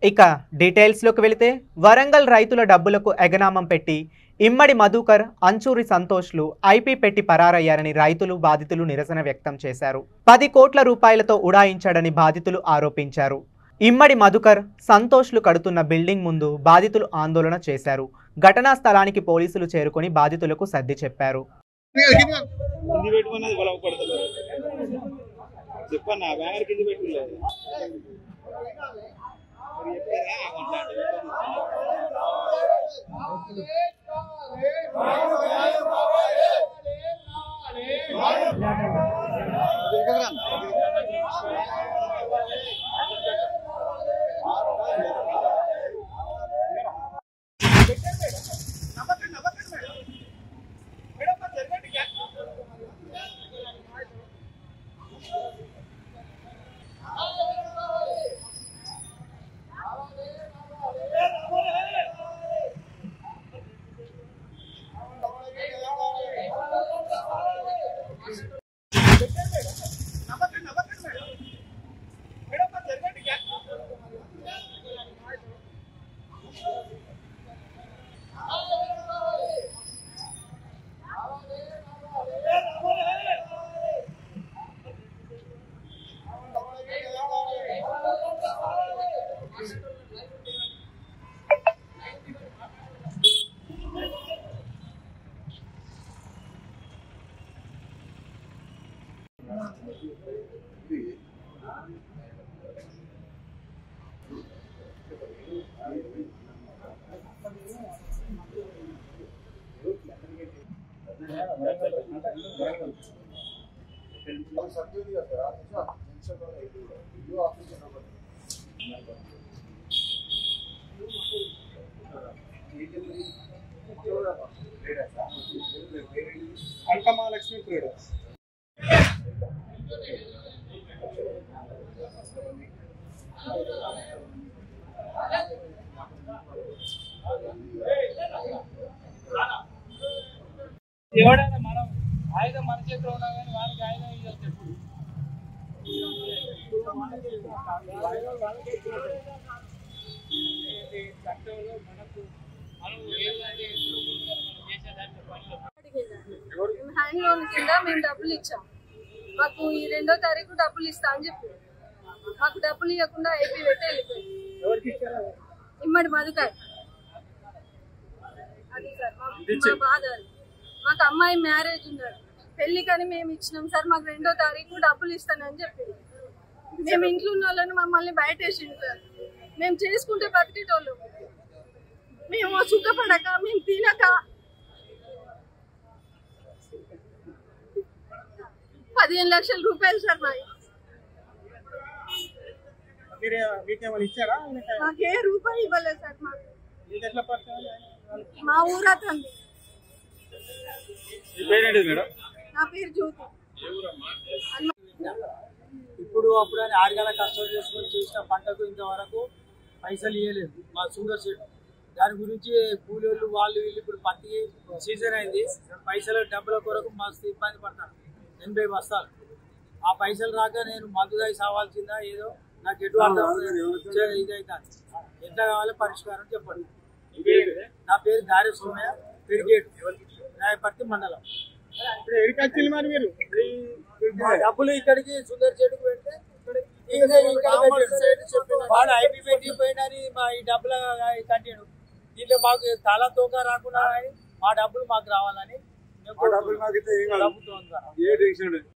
ఇక డీటెయిల్స్లోకి వెళితే వరంగల్ రైతుల డబ్బులకు ఎగనామం పెట్టి ఇమ్మడి మధుకర్, అంచూరి సంతోష్లు ఐపీ పెట్టి పరారయ్యారని రైతులు బాధితులు నిరసన వ్యక్తం చేశారు. 10 కోట్ల రూపాయలతో ఉడాయించాడని బాధితులు ఆరోపించారు. ఇమ్మడి మధుకర్, సంతోష్లు కడుతున్న బిల్డింగ్ ముందు బాధితులు ఆందోళన చేశారు. ఘటనా స్థలానికి పోలీసులు చేరుకొని బాధితులకు సర్ది చెప్పారు. లక్ష్మీ ట్రేడర్స్ ఎవడైనా మనం ఆయుధం మన చేతిలో ఉన్నా కానీ వాళ్ళకి ఆయుధం ఇవ్వాలి ఎప్పుడు చట్టంలో మనకు హ్యాండ్ లోన్ కింద మేము డబ్బులు ఇచ్చాం. మాకు ఈ 2వ తారీఖు డబ్బులు ఇస్తా అని చెప్పి మాకు డబ్బులు ఇవ్వకుండా ఐపీ పెట్టి వెళ్ళిపోయింది. ఇమ్మడి మధుకర్ అది సార్ మా బాధ. మాకు అమ్మాయి మ్యారేజ్ ఉన్నారు, పెళ్లికని మేము ఇచ్చినాం సార్. మాకు 2వ తారీఖు డబ్బులు ఇస్తానని చెప్పి మేము ఇంట్లో ఉన్న వాళ్ళని మమ్మల్ని బయట వేసింది సార్. మేము చేసుకుంటే బతికేటోళ్ళు, మేము సుఖపడక మేము తినక 15 లక్షల రూపాయలు సార్ మాకు. మాకు ఏ రూపాయి ఇవ్వలేదు సార్. మాకు మా ఊరతంది. నా పేరు జ్యోతి. ఇప్పుడు అప్పుడు అని 6 గంటల కష్టం చేసుకొని చేసిన పంటకు ఇంతవరకు పైసలు ఇవ్వలేదు మా షుగర్ షెడ్. దాని గురించి కూలీలు వాళ్ళు వీళ్ళు ఇప్పుడు పత్తి సీజన్ అయింది, పైసలు డబ్బుల కొరకు మస్తు ఇబ్బంది పడతాను. 80 బస్తాలు ఆ పైసలు రాక నేను మందు దాయి సావాల్సిందా ఏదో నాకు ఎటు ఇదైతాను. ఎట్లా కావాలో పరిష్కారం చెప్పండి. నా పేరు గారె సోమయ్య, పెరిగేట్, రాయపర్తి మండలం. మరి మీరు డబ్బులు ఇక్కడికి సుందర్ చెట్టుకు పెడితే వాడు ఐపీ పెట్టి పోయినని మా ఈ డబ్బులు కట్టాడు. దీంట్లో మాకు తల తోక రాకుండా మా డబ్బులు మాకు రావాలని